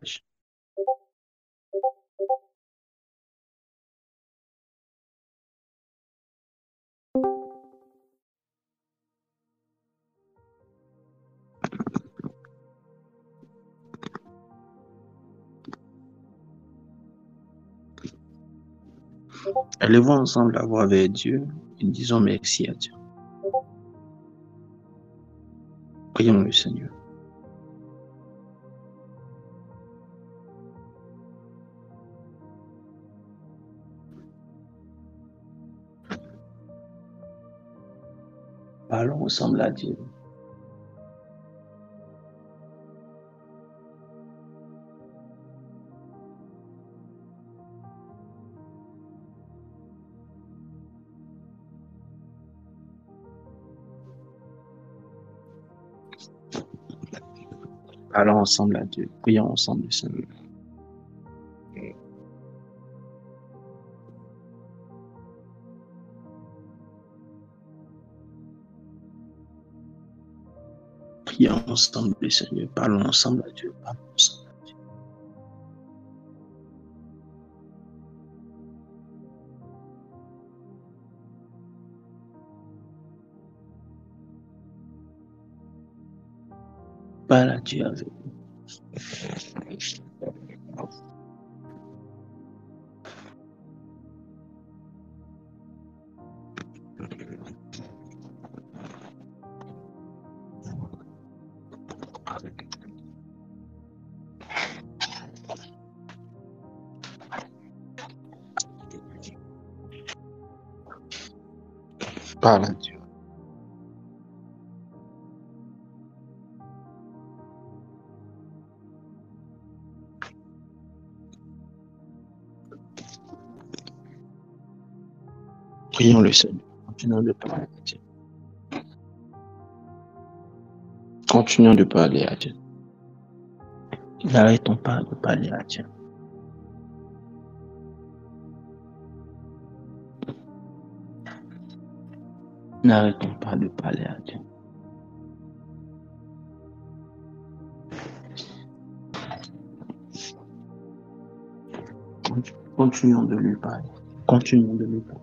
témoignage. Élevons ensemble la voix vers Dieu et disons merci à Dieu. Prions le Seigneur. Parlons ensemble à Dieu. Parlons ensemble à Dieu. Prions ensemble le Seigneur. Prions ensemble le Seigneur. Parlons ensemble à Dieu. Parlons ensemble à Dieu. Parle à Dieu avec nous. Parle à Dieu. Prions le Seigneur. Continuons de parler à Dieu. Continuons de parler à Dieu. N'arrêtons pas de parler à Dieu. N'arrêtons pas de parler à Dieu. Continuons de lui parler. Continuons de lui parler.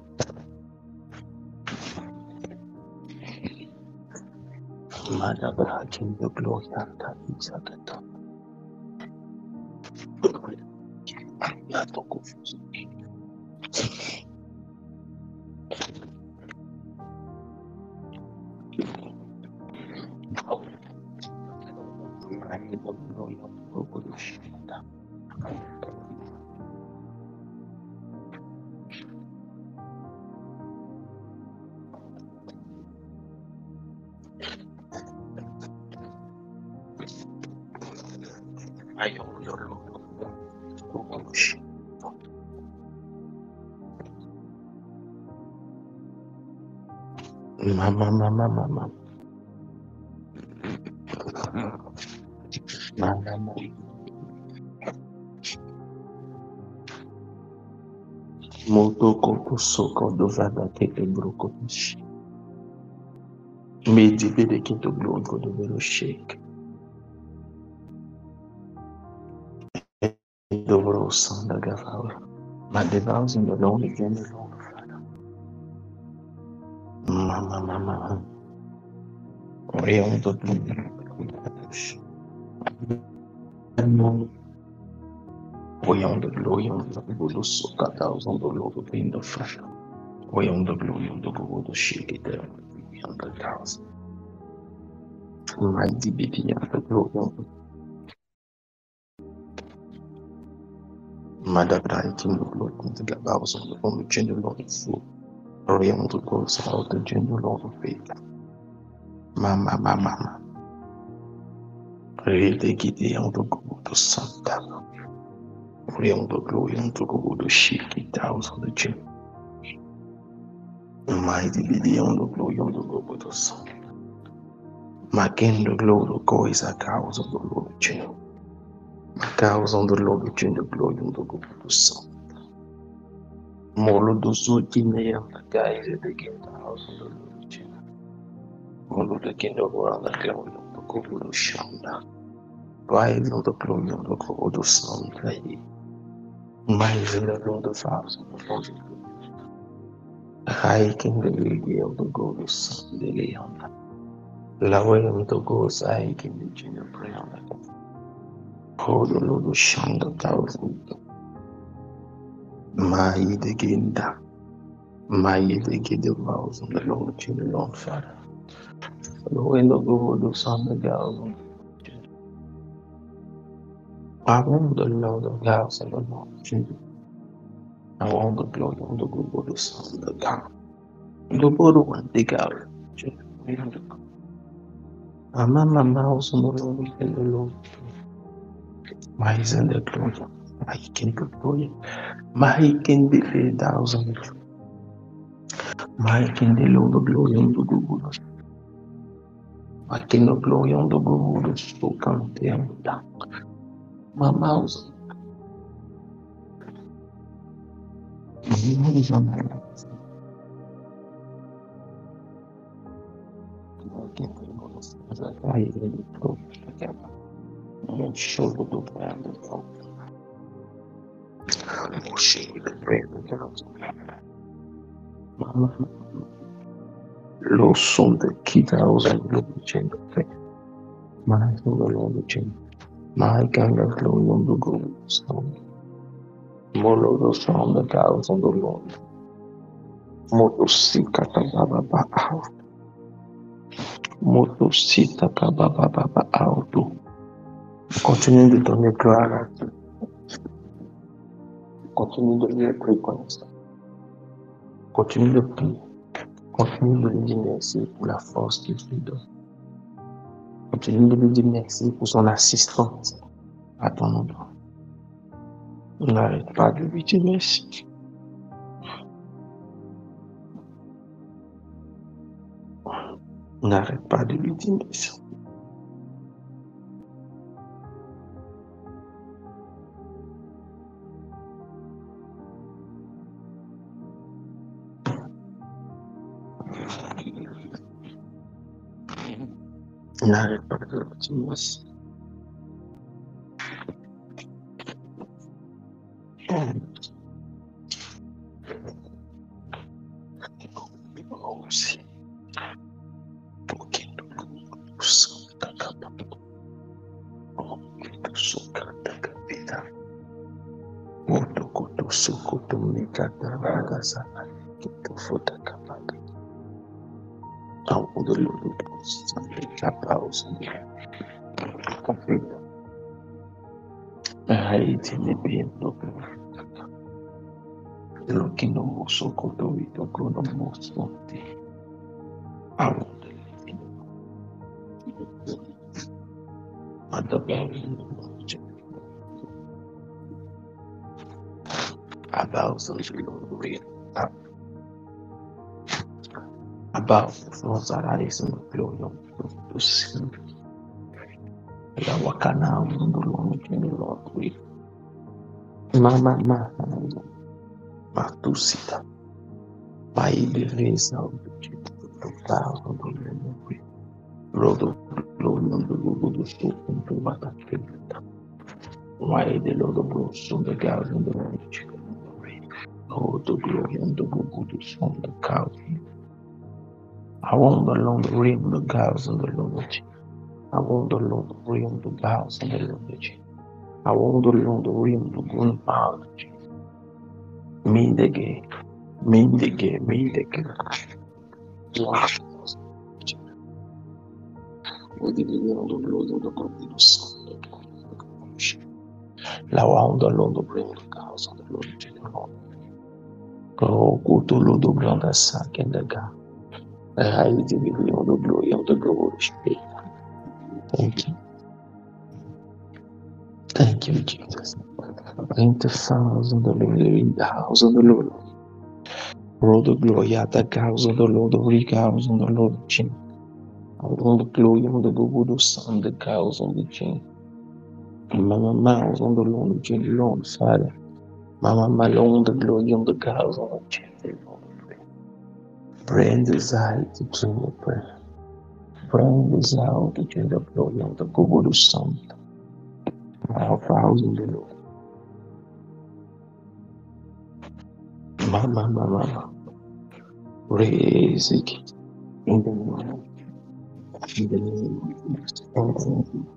Madabra, King of Glory, Sakata. Mama. Moto koto soko dovada kete broko shi. Medi bede kito blonko do vero shake. Dobro sanda gavara. My devours in the Lord again, the Lord Father. Mama. Orion do Voyons de gloire, de boulot, socata, aux de l'eau, de pain de frère. Voyons de gloire, de gros, de chic, de voyons de grâce. Mighty baby, de gloire. Madame, qui nous gloire, de la base, de bon, de Dieu de l'ordre de fou. Voyons de gloire, ça de Dieu de l'ordre de paix. Mama. Rédé guidé en de gros, de santa. Voyons de gloire, de gros, de chic, de Dieu. Mighty baby, on the glory, on the glory, the sun. My king, the glory, the God is a cows of the Lord, the channel. My cows on the Lord, the channel, the glory, on the glory, the sun. Molo do Zutine, and the guys at the king, the house of the Lord, the channel. Molo the king of the world, the glory, on the glory, the shanda. Rise on the glory of the God of Sunday. Rise in the Lord of house of the Lord. High King the lady of the God of Sunday Leon. Lower on the God, high King the Junior Prayer. Hold the Lord of Shang the thousand. My the Ginda. My the Gid of vows on the Lord, the Lord Father. Lower in the God of Sunday thousand. I want the Lord of house and the Lord. I want the glory of the God of Sunday God. The God of one dig out. Amama mouse on the Lord and the Lord. My is in the glory. My can be glory. My can be 1,000. My can the Lord of glory on the good. My can of glory on the good. So come down. My mouse. My on my mouse. I in the glory. I'm sure the brand of God. I'm sure the brand of God. Mama. Lo son de kita usa glory chain of faith. My son the Lord chain. My kind of glory on the good. So Molo the son the cows on the Lord. Moto sika kababa out. Moto sita kababa out. Continue de donner gloire à Dieu. Continue de lui être reconnaissant. Continue de prier. Continue de lui dire merci pour la force qu'il te donne. Continue de lui dire merci pour son assistance à ton endroit. N'arrête pas de lui dire merci. N'arrête pas de lui dire merci. N'arrête pas de lui dire merci. Aussi. Pour qu'il nous sente capable. Moto sukutu mikata ragasa kitu futa kapaka. Au udulu sante kapausa. Conflito. Haiti ni biendo. Lo que no moso kotovito kono moso te. Au about something about Rosarais no glory to sing. La wakana undulong Lord Mama Matusita by the race of the thousand Lord of glory on the Lord spoke into what I feel. Why the Lord of Rose on the cows on the range? Oh, the glory on the good on the cow. I want the Lord ring the cows on the Lord. I want the Lord ring the cows on the Lord. I want the Lord ring the good power. Me the gay, me the gay, me the gay. What did you know the Lord of the good son? La wow, the Lord of bring the cows on the Lord. Go to Lord of bring the sack and the gun. I give you the glory of the glory. Thank you. Thank you, Jesus. Bring the fowls of the Lord in the house of the Lord. Roll the glory at the cows of the Lord, the three cows on the Lord chin. I want the glory of the good son, the cows on the chin. Mama mouse on the Lord chin, Lord Father. Mama malone the glory of the cows on the chin. Bring desire to dream of prayer. Bring desire to dream the glory of the good son. Our vows in the Lord. Mama, mama, raise it in the name, in the name of Jesus. In the name.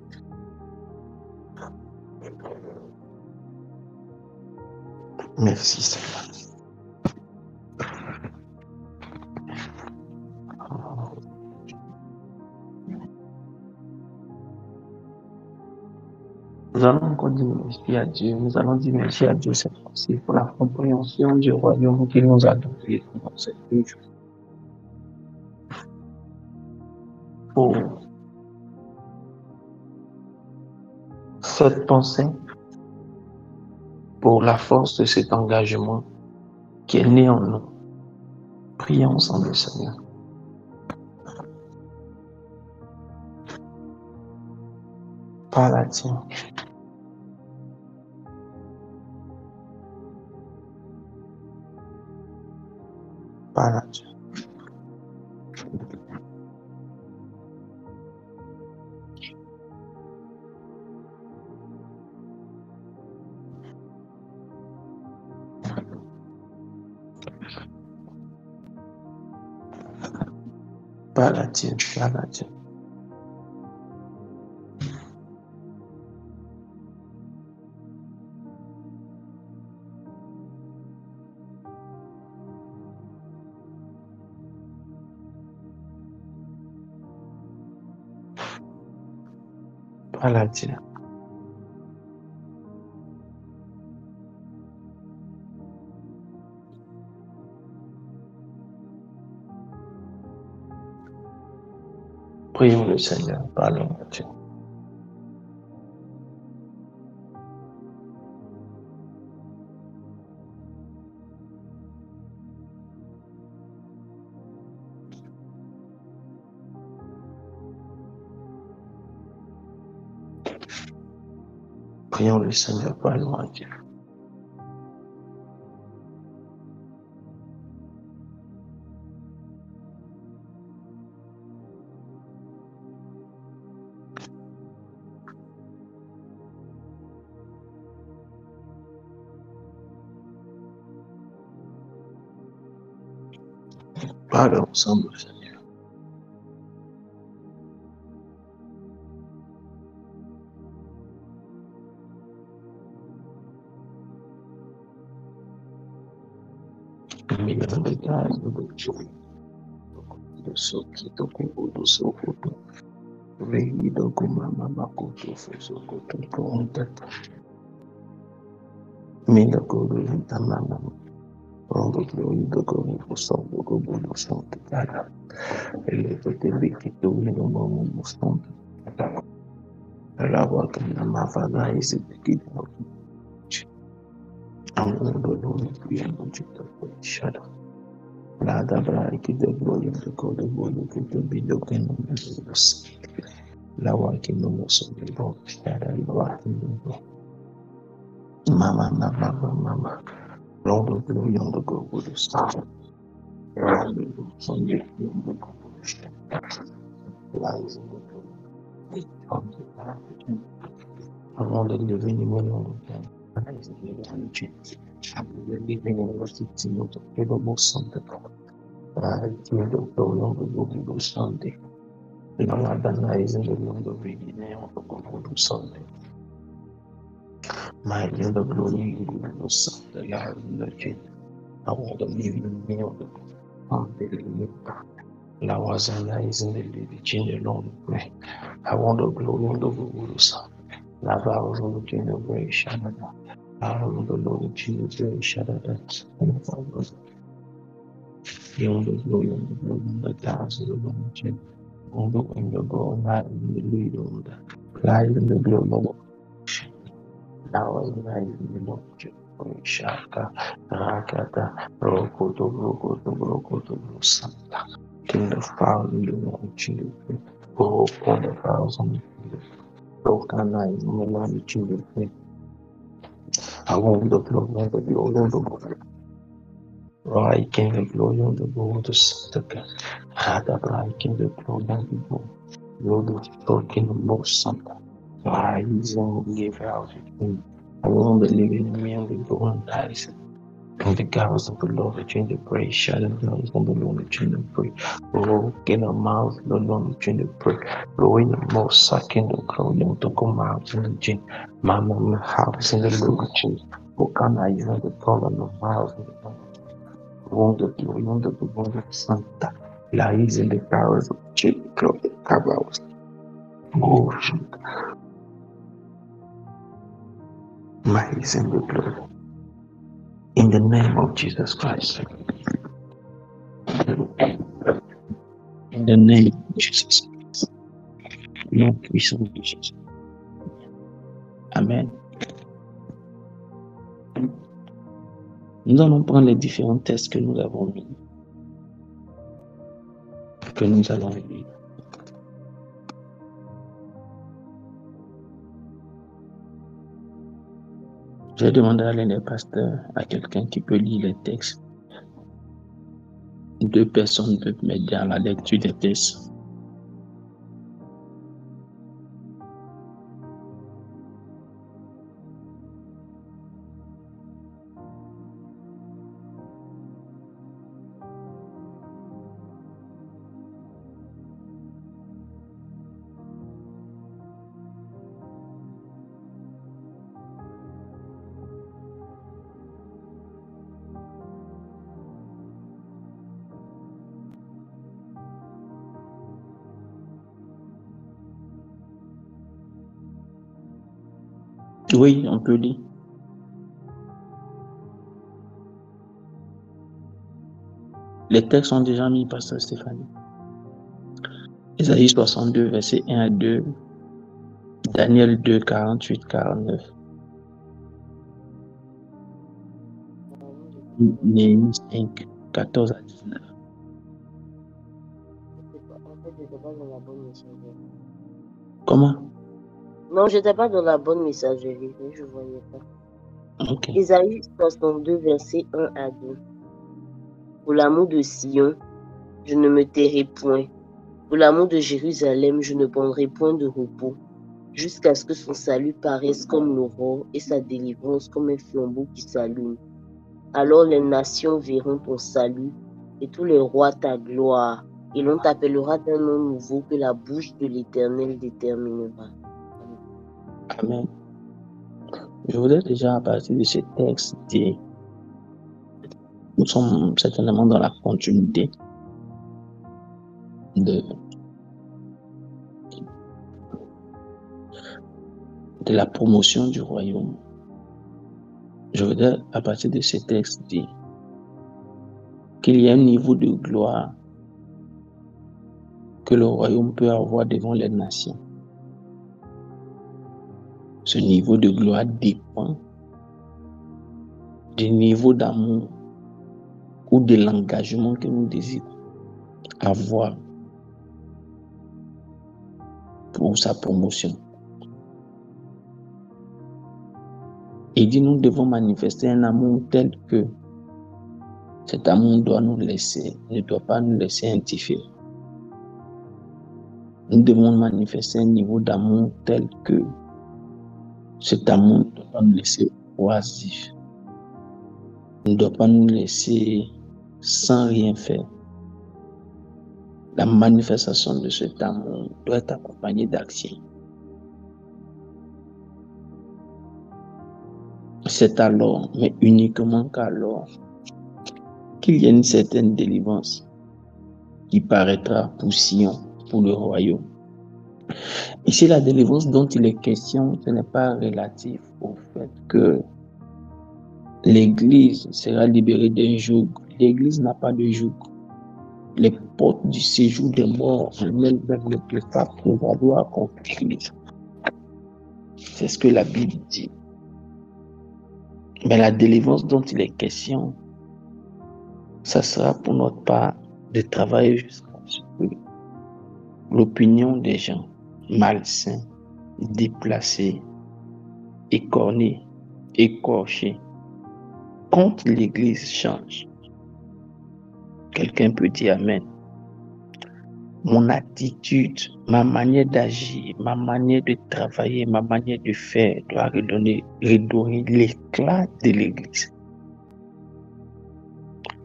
Merci, Seigneur. Nous allons encore dire merci à Dieu. Nous allons dire merci à Dieu cette fois-ci pour la compréhension du royaume qu'il nous a donné pendant ces 2 jours. Pour cette pensée, pour la force de cet engagement qui est né en nous. Prions ensemble, Seigneur. Parle à Dieu. Parle à Dieu. Parle à Dieu. Parle à Dieu. Parle à Dieu. Prions le Seigneur. Parlons à Dieu. Prions le Seigneur. Parlons à Dieu. Parlons ensemble, Seigneur. Millions de gaz de joie. De Sokoto, de Sokoto. Vehido Kumama Makoto, Sokoto, Contact. Milagro Tamama. Rondo Gloido Gomu Sondo Gomu Sondo Tara. Elevate Vikito Minomo Sondo. Lava Kamavada is the kid of Amundo Piano Shadow. Lada Braki the glory of the God of Bodu to be the Kenos. Lawaki no Mosso, the Lord, Shadow, Lawaki. Mama, mama, mama. Lord of glory on the God with the star. Sunday, lies in the glory. Around the living in one of them. Lies in the energy. The living in the city of the capable Sunday. I feel the glory on the God of Sunday. Lord is in the Lord of the name of the God of Sunday. My in the glory of Sunday. I have in the king. I want to live in the name of the God. La Wazana is in the lady change alone. I want the glory on the Gurus. La vows on the king of Ray Shanana. I want the Lord Jesus Ray Shanana. You want the glory on the thousand of the king. On the wing of God, not in the lead on the light in the glory of now is night in the Lord. Shaka, Rakata, Rokoto, Santa. King of power in the Lord Jesus. Oh, upon the thousand. Rokana in the Lord Jesus. I want the glory of the Lord of the God. Right, King of glory on the Lord of Santa. Hada, right, King of glory on the Lord. Lord of King of most Santa. rising, give out. I want the living in me and the born rising. And the gods of the Lord, the change the praise, shadow the gods of the Lord, the change the praise. Oh, in the mouth, the Lord, the change the praise. Oh, in the most second, the crowd, the come out in the gym. Mama, house in the Lord, change. Oh, can I use the color of the house in the Lord? Wonder, the wonder, Santa. Lies in the powers of change, the crowd, the cabals. Oh, my is in the blood. In the name of Jesus Christ. In the name of Jesus Christ. Nom puissant de Jésus. Amen. Nous allons prendre les différents textes que nous avons mis, que nous allons lire. J'ai demandé à l'un des pasteurs, à quelqu'un qui peut lire les textes. 2 personnes peuvent m'aider à la lecture des textes. Oui, on peut lire. Les textes sont déjà mis, pasteur Stéphanie. Ésaïe 62, versets 1 à 2. Daniel 2, 48, 49. Néhémie 5, 14 à 19. Comment? Non, je n'étais pas dans la bonne messagerie, je ne voyais pas. Ok. Ésaïe 62, versets 1 à 2. Pour l'amour de Sion, je ne me tairai point. Pour l'amour de Jérusalem, je ne prendrai point de repos, jusqu'à ce que son salut paraisse comme l'aurore et sa délivrance comme un flambeau qui s'allume. Alors les nations verront ton salut et tous les rois ta gloire, et l'on t'appellera d'un nom nouveau que la bouche de l'Éternel déterminera. Amen. Je voudrais déjà, à partir de ce texte, dire, nous sommes certainement dans la continuité de la promotion du royaume. Je voudrais, à partir de ce texte, dire qu'il y a un niveau de gloire que le royaume peut avoir devant les nations. Ce niveau de gloire dépend du niveau d'amour ou de l'engagement que nous désirons avoir pour sa promotion. Il dit, nous devons manifester un amour tel que cet amour doit nous laisser, ne doit pas nous laisser indifférents. Nous devons manifester un niveau d'amour tel que cet amour ne doit pas nous laisser oisifs, ne doit pas nous laisser sans rien faire. La manifestation de cet amour doit être accompagnée d'action. C'est alors, mais uniquement qu'alors, qu'il y a une certaine délivrance qui paraîtra pour Sion, pour le royaume. Ici, la délivrance dont il est question, ce n'est pas relatif au fait que l'Église sera libérée d'un joug. L'Église n'a pas de joug. Les portes du séjour des morts en elles-mêmes ne peuvent pas prévaloir contre l'Église. C'est ce que la Bible dit. Mais la délivrance dont il est question, ça sera pour notre part de travailler jusqu'à ce que l'opinion des gens malsains, déplacés, écornés, écorchés contre l'Église change. Quelqu'un peut dire Amen. mon attitude, ma manière d'agir, ma manière de travailler, ma manière de faire doit redonner l'éclat de l'Église.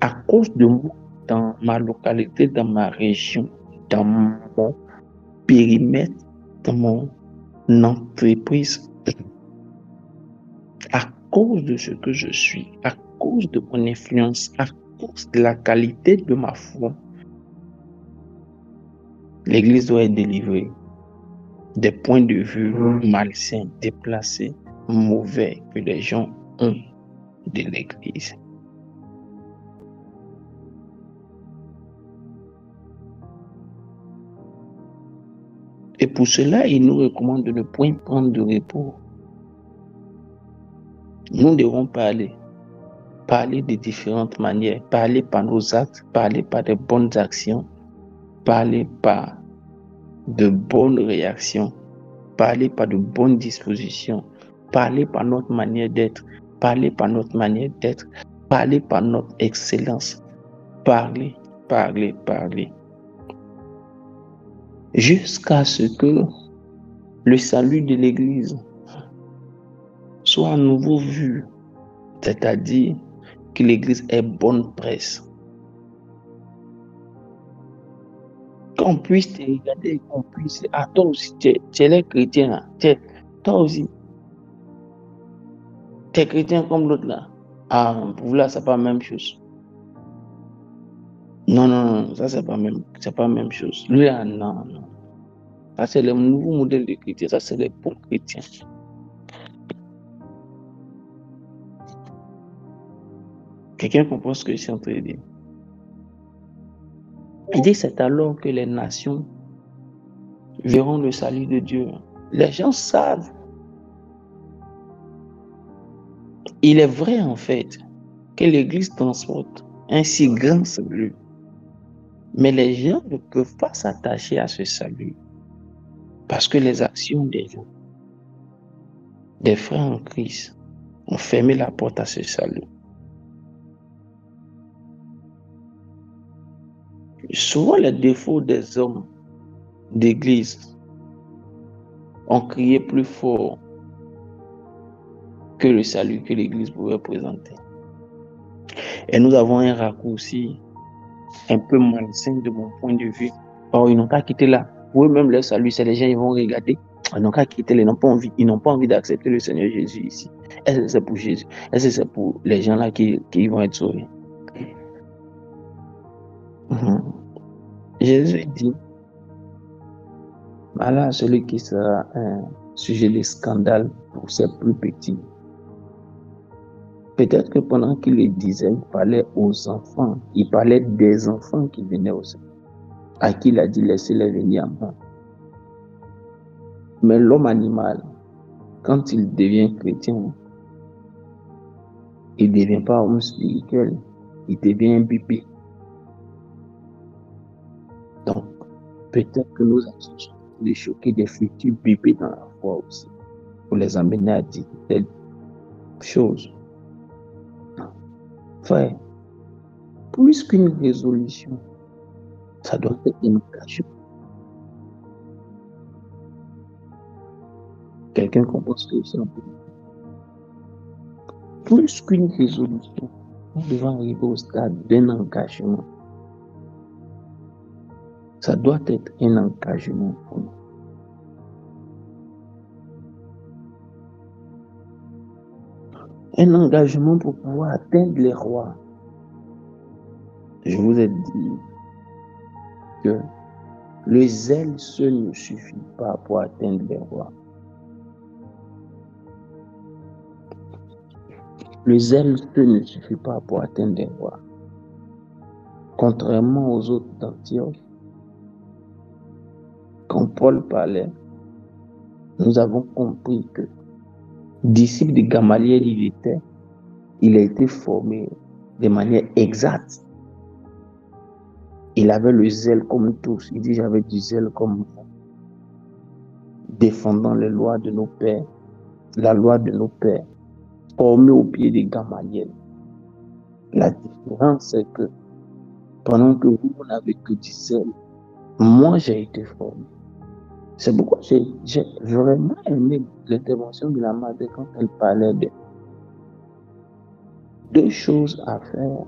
À cause de moi, dans ma localité, dans ma région, dans mon périmètre, dans mon entreprise, à cause de ce que je suis, à cause de mon influence, à cause de la qualité de ma foi, l'Église doit être délivrée des points de vue malsains, déplacés, mauvais que les gens ont de l'Église. Et pour cela, il nous recommande de ne point prendre de repos. Nous devons parler de différentes manières, parler par nos actes, parler par de bonnes actions, parler par de bonnes réactions, parler par de bonnes dispositions, parler par notre manière d'être, parler par notre manière d'être, parler par notre excellence, parler, jusqu'à ce que le salut de l'Église soit à nouveau vu, c'est-à-dire que l'Église ait bonne presse. Qu'on puisse te regarder, qu'on puisse... Ah, toi aussi, tu es les chrétiens là. Toi aussi, tu es chrétien comme l'autre là. Ah, pour vous là, c'est pas la même chose. Non, ça c'est pas la même chose. Lui là, non. Ça c'est le nouveau modèle de chrétien, ça c'est les bons chrétiens. Quelqu'un comprend ce que je suis en train de dire? Il dit c'est alors que les nations verront le salut de Dieu. Les gens savent. Il est vrai en fait que l'Église transporte un si grand salut. Mais les gens ne peuvent pas s'attacher à ce salut parce que les actions des gens, des frères en Christ, ont fermé la porte à ce salut. Souvent, les défauts des hommes d'église ont crié plus fort que le salut que l'Église pouvait présenter. Et nous avons un raccourci un peu malsain de mon point de vue. Or, ils n'ont qu'à quitter là. Pour eux-mêmes, le salut, c'est les gens, ils vont regarder. Ils n'ont qu'à quitter, ils n'ont pas envie d'accepter le Seigneur Jésus ici. Est-ce que c'est pour Jésus? Est-ce que c'est pour les gens là qui vont être sauvés? Jésus dit, voilà celui qui sera un sujet de scandale pour ses plus petits. Peut-être que pendant qu'il le disait, il parlait aux enfants. Il parlait des enfants qui venaient au Seigneur, à qui il a dit laissez-les venir à moi. Mais l'homme animal, quand il devient chrétien, il ne devient pas homme spirituel, il devient un bébé. Donc, peut-être que nous avons de choquer des futurs bébés dans la foi aussi, pour les amener à dire telle chose. Frère, plus qu'une résolution, ça doit être un engagement. Quelqu'un comprend ce que je suis en train de dire? Plus qu'une résolution, nous devons arriver au stade d'un engagement. Ça doit être un engagement pour nous. Un engagement pour pouvoir atteindre les rois. Je vous ai dit que le zèle seul ne suffit pas pour atteindre les rois. Le zèle seul ne suffit pas pour atteindre les rois. Contrairement aux autres d'Antioche, quand Paul parlait, nous avons compris que disciple de Gamaliel il a été formé de manière exacte. Il avait le zèle comme tous. Il dit j'avais du zèle comme vous, défendant les lois de nos pères, la loi de nos pères, formé au pied de Gamaliel. La différence, c'est que pendant que vous n'avez que du zèle, Moi, j'ai été formé. C'est pourquoi j'ai vraiment aimé l'intervention de la mère quand elle parlait de 2 choses à faire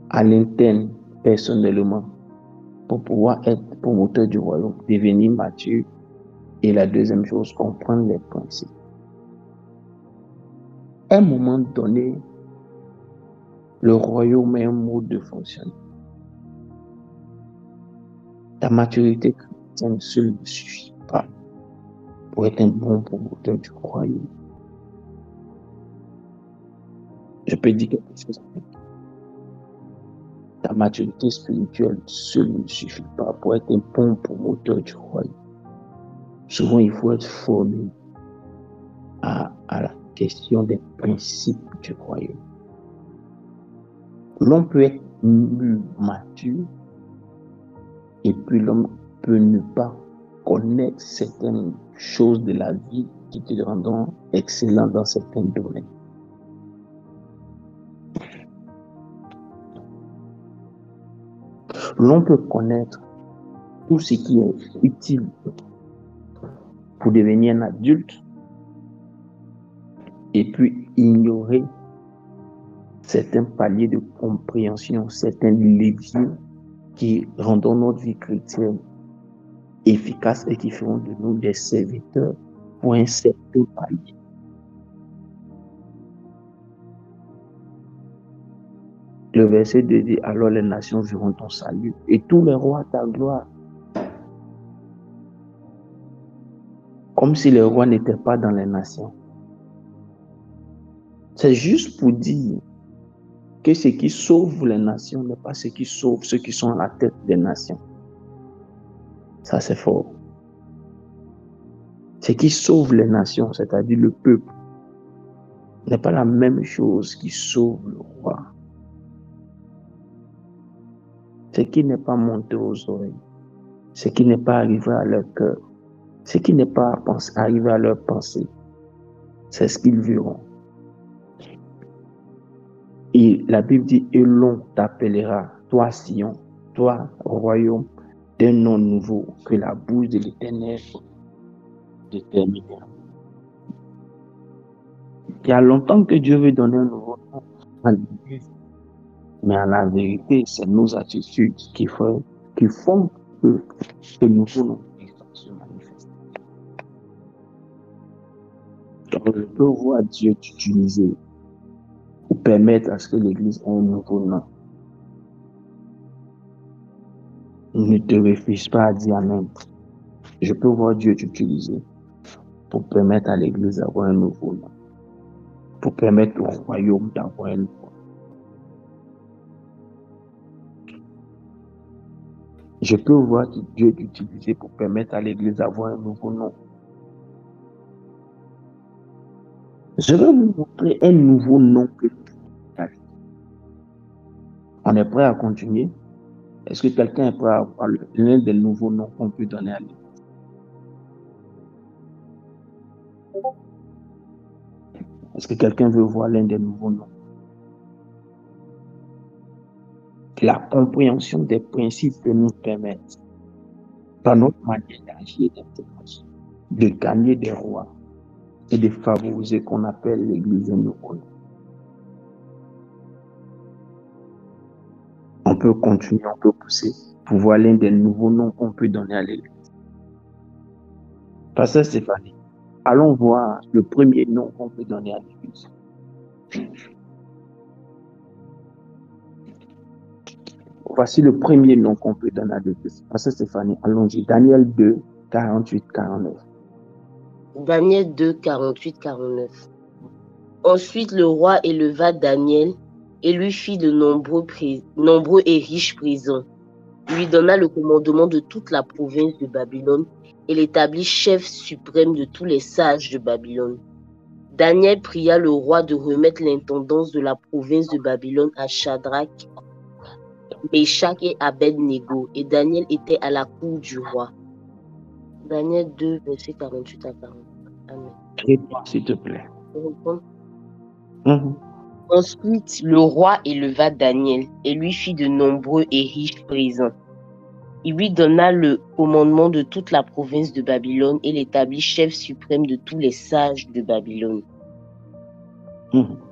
à l'interne, personnellement, pour pouvoir être promoteur du royaume, devenir mature. Et la deuxième chose, comprendre les principes. À un moment donné, le royaume est un mode de fonctionnement. Ta maturité chrétienne seule ne suffit pas pour être un bon promoteur du royaume. Je peux dire quelque chose avec toi. Ta maturité spirituelle seule ne suffit pas pour être un bon promoteur du royaume. Souvent, il faut être formé à la question des principes du royaume. L'homme peut être mature et puis l'homme peut ne pas connaître certaines choses de la vie qui te rendront excellent dans certains domaines. L'on peut connaître tout ce qui est utile pour devenir un adulte et puis ignorer certains paliers de compréhension, certains leviers qui rendront notre vie chrétienne efficace et qui feront de nous des serviteurs pour un certain palier. Le verset 2 dit, alors les nations verront ton salut et tous les rois ta gloire. Comme si les rois n'étaient pas dans les nations. C'est juste pour dire que ce qui sauve les nations n'est pas ce qui sauve ceux qui sont à la tête des nations. Ça, c'est fort. Ce qui sauve les nations, c'est-à-dire le peuple, n'est pas la même chose qui sauve le roi. Ce qui n'est pas monté aux oreilles, ce qui n'est pas arrivé à leur cœur, ce qui n'est pas arrivé à leur pensée, c'est ce qu'ils verront. Et la Bible dit, et l'on t'appellera, toi Sion, toi royaume, d'un nom nouveau que la bouche de l'Éternel déterminera. Il y a longtemps que Dieu veut donner un nouveau nom à l'Église. Mais en la vérité, c'est nos attitudes qui font que ce nouveau nom se manifeste. Donc, je peux voir Dieu t'utiliser pour permettre à ce que l'Église ait un nouveau nom. Ne te refuse pas à dire Amen. Je peux voir Dieu t'utiliser pour permettre à l'Église d'avoir un nouveau nom. Pour permettre au royaume d'avoir un nouveau nom. Je peux voir Dieu t'utiliser pour permettre à l'Église d'avoir un nouveau nom. Je vais vous montrer un nouveau nom que nous. On est prêt à continuer? Est-ce que quelqu'un est prêt à avoir l'un des nouveaux noms qu'on peut donner à l'Église? Est-ce que quelqu'un veut voir l'un des nouveaux noms? La compréhension des principes que nous permettent, dans notre manière d'agir et d'interagir, de gagner des rois et de favoriser ce qu'on appelle l'Église un nouveau nom. On peut continuer, on peut pousser pour voir l'un des nouveaux noms qu'on peut donner à l'Église. Pasteur Stéphanie, allons voir le premier nom qu'on peut donner à l'Église. Voici le premier nom qu'on peut donner à l'Église. Pasteur Stéphanie, allons-y. Daniel 2, 48, 49. Daniel 2, 48, 49. Ensuite, le roi éleva Daniel et lui fit de nombreux et riches prisons. Lui donna le commandement de toute la province de Babylone et l'établit chef suprême de tous les sages de Babylone. Daniel pria le roi de remettre l'intendance de la province de Babylone à Shadrach, Meshach et Abed-Nego, et Daniel était à la cour du roi. Daniel 2, verset 48 à 40. Amen. Réponds, s'il te plaît. Ensuite, le roi éleva Daniel et lui fit de nombreux et riches prisons. Il lui donna le commandement de toute la province de Babylone et l'établit chef suprême de tous les sages de Babylone.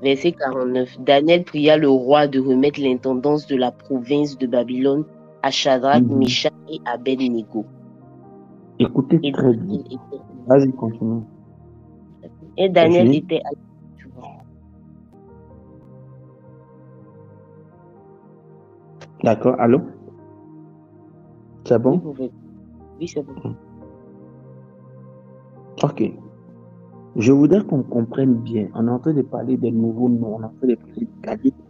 Verset 49. Daniel pria le roi de remettre l'intendance de la province de Babylone à Shadrach, Meshach et Abed-Nego. Écoutez Et très bien. Vas-y, continue. Et Daniel était à... D'accord, allô? C'est bon? Oui, c'est bon. Ok. Je voudrais qu'on comprenne bien. On est en train de parler des nouveaux noms. On est en train de parler de qualité.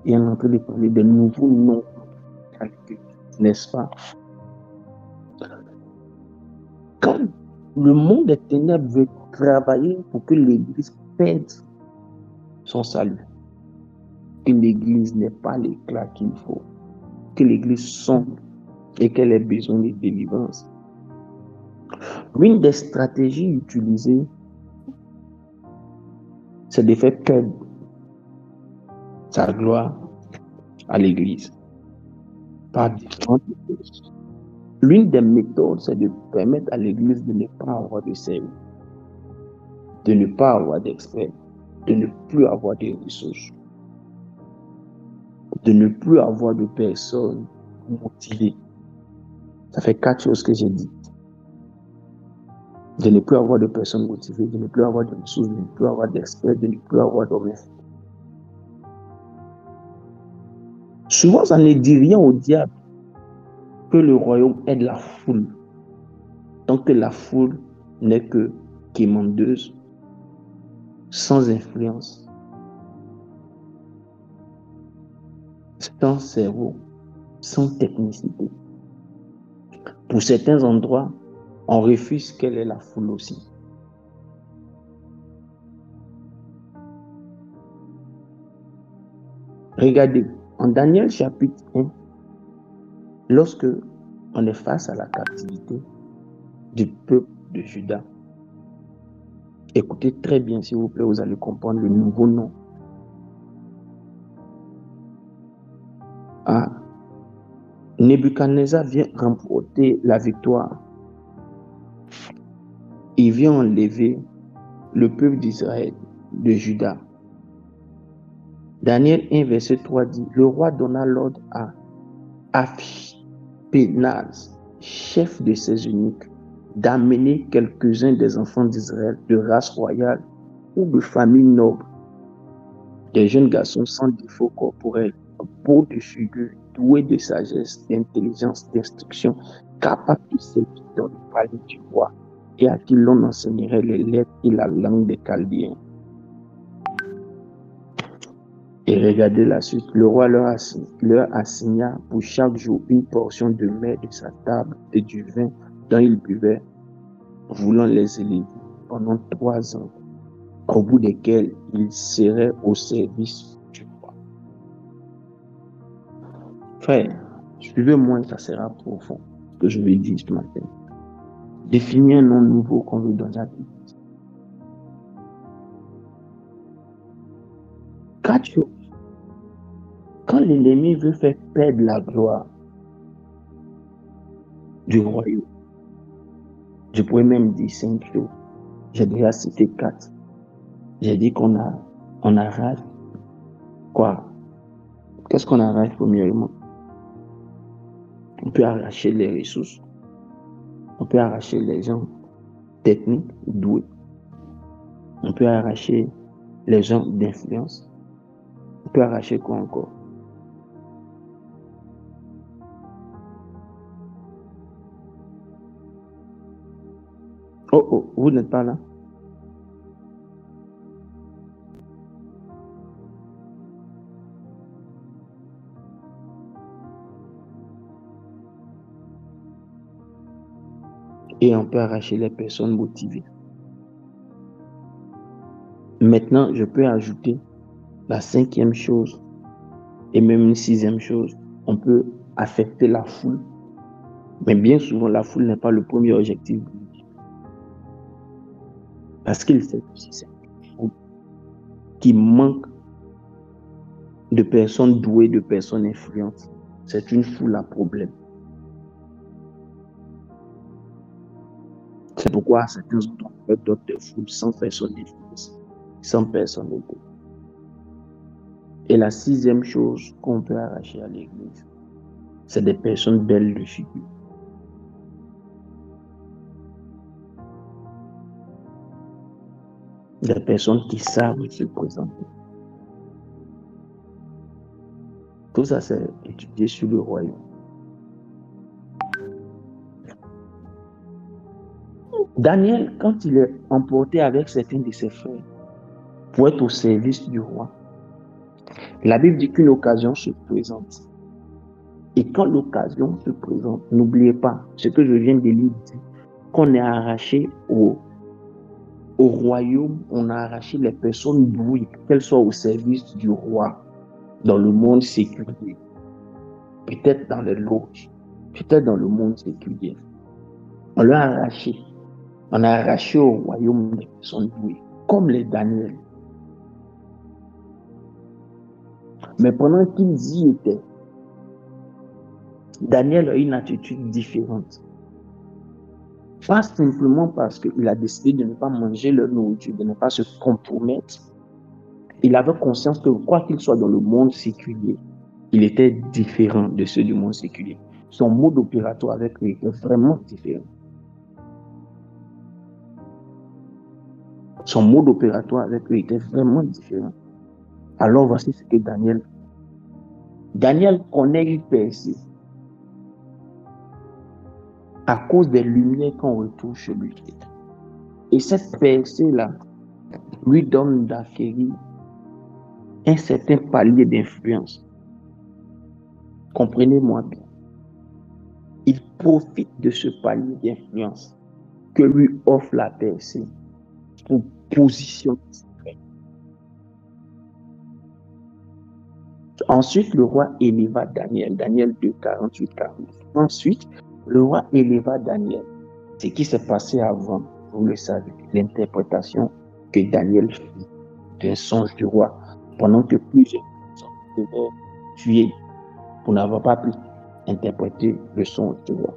Et on est en train de parler des nouveaux noms. N'est-ce pas? Quand le monde des ténèbres veut travailler pour que l'Église perde son salut, que l'Église n'ait pas l'éclat qu'il faut, que l'Église sombre et qu'elle ait besoin de délivrance. L'une des stratégies utilisées, c'est de faire perdre sa gloire à l'Église par différentes méthodes. L'une des méthodes, c'est de permettre à l'Église de ne pas avoir de service, de ne pas avoir d'experts, de ne plus avoir de ressources, de ne plus avoir de personnes motivées. Ça fait 4 choses que j'ai dites. De ne plus avoir de personnes motivées, de ne plus avoir de ressources, de ne plus avoir d'experts, de ne plus avoir d'hommes. Souvent, ça ne dit rien au diable que le royaume est de la foule. Tant que la foule n'est que quémandeuse, sans influence, sans cerveau, sans technicité. Pour certains endroits, on refuse qu'elle ait la foule aussi. Regardez, en Daniel chapitre 1, lorsque on est face à la captivité du peuple de Juda, écoutez très bien s'il vous plaît, vous allez comprendre le nouveau nom. Nebuchadnezzar vient remporter la victoire. Il vient enlever le peuple d'Israël, de Juda. Daniel 1, verset 3 dit, le roi donna l'ordre à Ashpenaz, chef de ses eunuques, d'amener quelques-uns des enfants d'Israël de race royale ou de famille noble, des jeunes garçons sans défaut corporel, beaux de figure, doués de sagesse, d'intelligence, d'instruction, capables de servir dans le palais du roi, et à qui l'on enseignerait les lettres et la langue des Chaldéens. Et regardez la suite, le roi leur assigna pour chaque jour une portion de mets de sa table et du vin dont ils buvaient, voulant les élever pendant 3 ans, au bout desquels ils seraient au service du roi. Frère, suivez-moi, ça sera profond, ce que je vais dire ce matin. Définis un nom nouveau qu'on veut donner à l'Église. 4 choses. Quand l'ennemi veut faire perdre la gloire du royaume, je pourrais même dire 5 choses. J'ai déjà cité 4. J'ai dit qu'on arrache quoi? Qu'est-ce qu'on arrache premièrement? On peut arracher les ressources. On peut arracher les gens techniques, doués. On peut arracher les gens d'influence. On peut arracher quoi encore? Oh, vous n'êtes pas là? Et on peut arracher les personnes motivées. Maintenant, je peux ajouter la 5e chose et même une 6e chose. On peut affecter la foule. Mais bien souvent, la foule n'est pas le premier objectif. Parce qu'il sait que c'est une foule qui manque de personnes douées, de personnes influentes. C'est une foule à problème. C'est pourquoi certains ont fait d'autres de foule sans personne d'influence, sans personne d'aide. Et la sixième chose qu'on peut arracher à l'église, c'est des personnes belles de figure. Des personnes qui savent se présenter. Tout ça, c'est étudié sur le royaume. Daniel, quand il est emporté avec certains de ses frères pour être au service du roi, la Bible dit qu'une occasion se présente. Et quand l'occasion se présente, n'oubliez pas ce que je viens de lire, qu'on est arraché au royaume, on a arraché les personnes douées, qu'elles soient au service du roi, dans le monde séculier, peut-être dans les loges, peut-être dans le monde séculier. On l'a arraché. On a arraché au royaume les personnes douées, comme les Daniel. Mais pendant qu'ils y étaient, Daniel a une attitude différente. Pas simplement parce qu'il a décidé de ne pas manger leur nourriture, de ne pas se compromettre. Il avait conscience que quoi qu'il soit dans le monde séculier, il était différent de ceux du monde séculier. Son mode opératoire avec lui était vraiment différent. Son mode opératoire avec lui était vraiment différent. Alors voici ce que Daniel fait. Daniel connaît une percée à cause des lumières qu'on retrouve chez lui. Et cette percée-là lui donne d'acquérir un certain palier d'influence. Comprenez-moi bien. Il profite de ce palier d'influence que lui offre la percée pour positionner. Ensuite, le roi éleva Daniel. Daniel 2, 48, 49. Ensuite, le roi éleva Daniel. Ce qui s'est passé avant, vous le savez, l'interprétation que Daniel fit d'un songe du roi, pendant que plusieurs personnes devaient tuer pour n'avoir pas pu interpréter le songe du roi.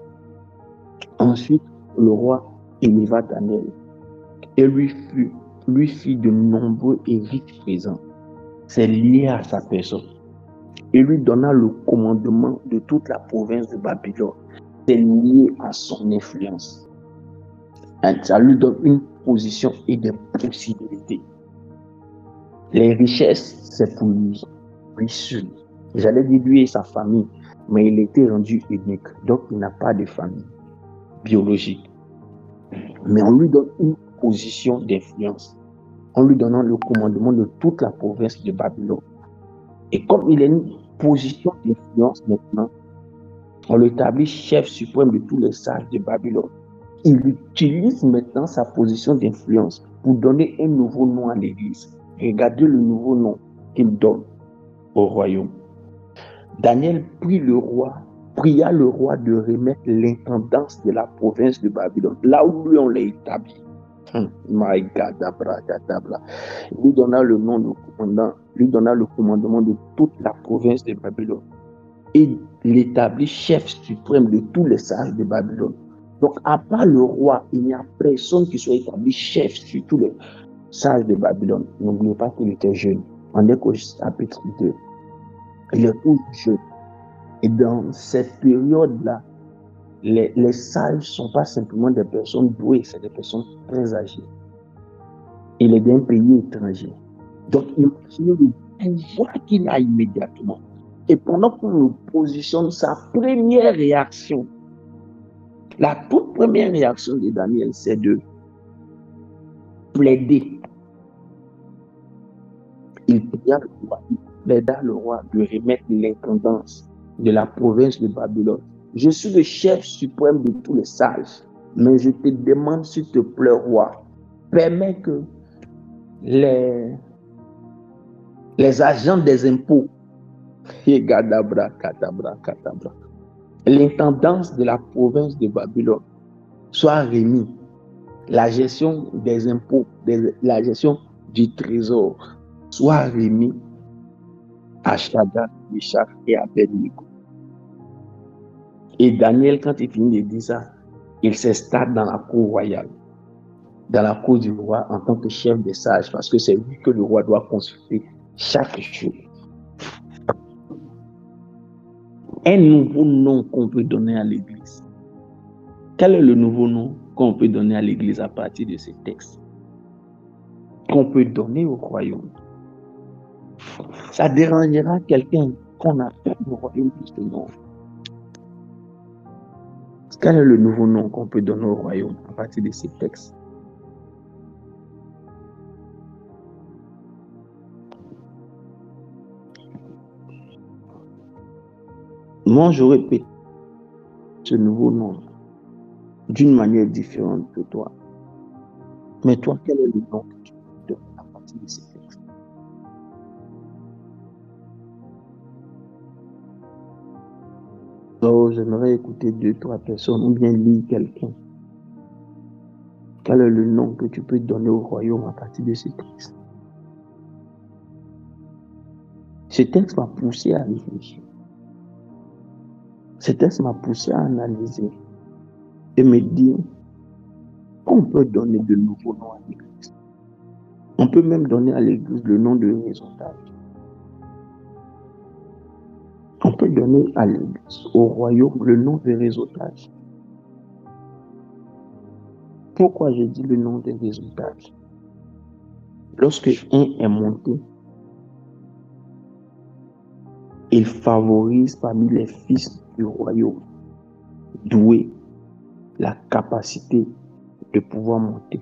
Ensuite, le roi éleva Daniel et lui fit de nombreux et riches présents. C'est lié à sa personne. Et lui donna le commandement de toute la province de Babylone. C'est lié à son influence. Ça lui donne une position et des possibilités. Les richesses, c'est pour lui seul. J'allais dire lui et sa famille, mais il était rendu unique. Donc, il n'a pas de famille biologique. Mais on lui donne une position d'influence en lui donnant le commandement de toute la province de Babylone. Et comme il a une position d'influence maintenant, on l'établit chef suprême de tous les sages de Babylone. Il utilise maintenant sa position d'influence pour donner un nouveau nom à l'église. Regardez le nouveau nom qu'il donne au royaume. Daniel pria le roi de remettre l'intendance de la province de Babylone, là où lui on l'a établi. My God, il lui donna le nom de commandant, lui donna le commandement de toute la province de Babylone et l'établit chef suprême de tous les sages de Babylone. Donc, à part le roi, il n'y a personne qui soit établi chef sur tous les sages de Babylone. N'oubliez pas qu'il était jeune. En Éco chapitre 2, il est toujours jeune. Et dans cette période-là, les sages ne sont pas simplement des personnes douées, c'est des personnes très âgées. Il est d'un pays étranger. Donc, imaginez le pouvoir qu'il a immédiatement. Et pendant qu'on le positionne, sa première réaction, la toute première réaction de Daniel, c'est de plaider. Il plaida le roi de remettre l'intendance de la province de Babylone. Je suis le chef suprême de tous les sages, mais je te demande, s'il te plaît, roi, permets que les agents des impôts, l'intendance de la province de Babylone soit remis. La gestion des impôts, la gestion du trésor soit remis à Shadrach, Meshach et Abednego. Et Daniel, quand il finit de dire ça, il s'installe dans la cour royale, dans la cour du roi en tant que chef des sages, parce que c'est lui que le roi doit consulter chaque jour. Un nouveau nom qu'on peut donner à l'Église. Quel est le nouveau nom qu'on peut donner à l'Église à partir de ces textes? Qu'on peut donner au royaume. Ça dérangera quelqu'un qu'on appelle le royaume justement. Quel est le nouveau nom qu'on peut donner au royaume à partir de ces textes? Moi, j'aurais peut-être ce nouveau nom d'une manière différente que toi. Mais toi, quel est le nom que tu peux donner à partir de ces textes? Oh, j'aimerais écouter 2-3 personnes ou bien lire quelqu'un. Quel est le nom que tu peux donner au royaume à partir de ces textes? Ce texte m'a poussé à réfléchir. Ce texte m'a poussé à analyser et me dire qu'on peut donner de nouveaux noms à l'Église. On peut même donner à l'Église le nom de réseautage. On peut donner à l'Église, au royaume, le nom de réseautage. Pourquoi je dis le nom de réseautage? Lorsque un est monté, il favorise parmi les fils du royaume doués la capacité de pouvoir monter.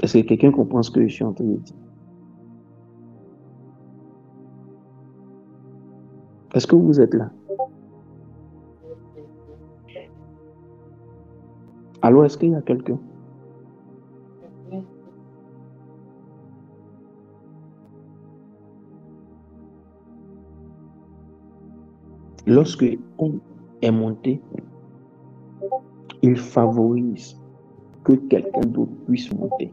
Est-ce que quelqu'un comprend ce que je suis en train de dire? Est-ce que vous êtes là? Alors, est-ce qu'il y a quelqu'un? Lorsque on est monté, il favorise que quelqu'un d'autre puisse monter.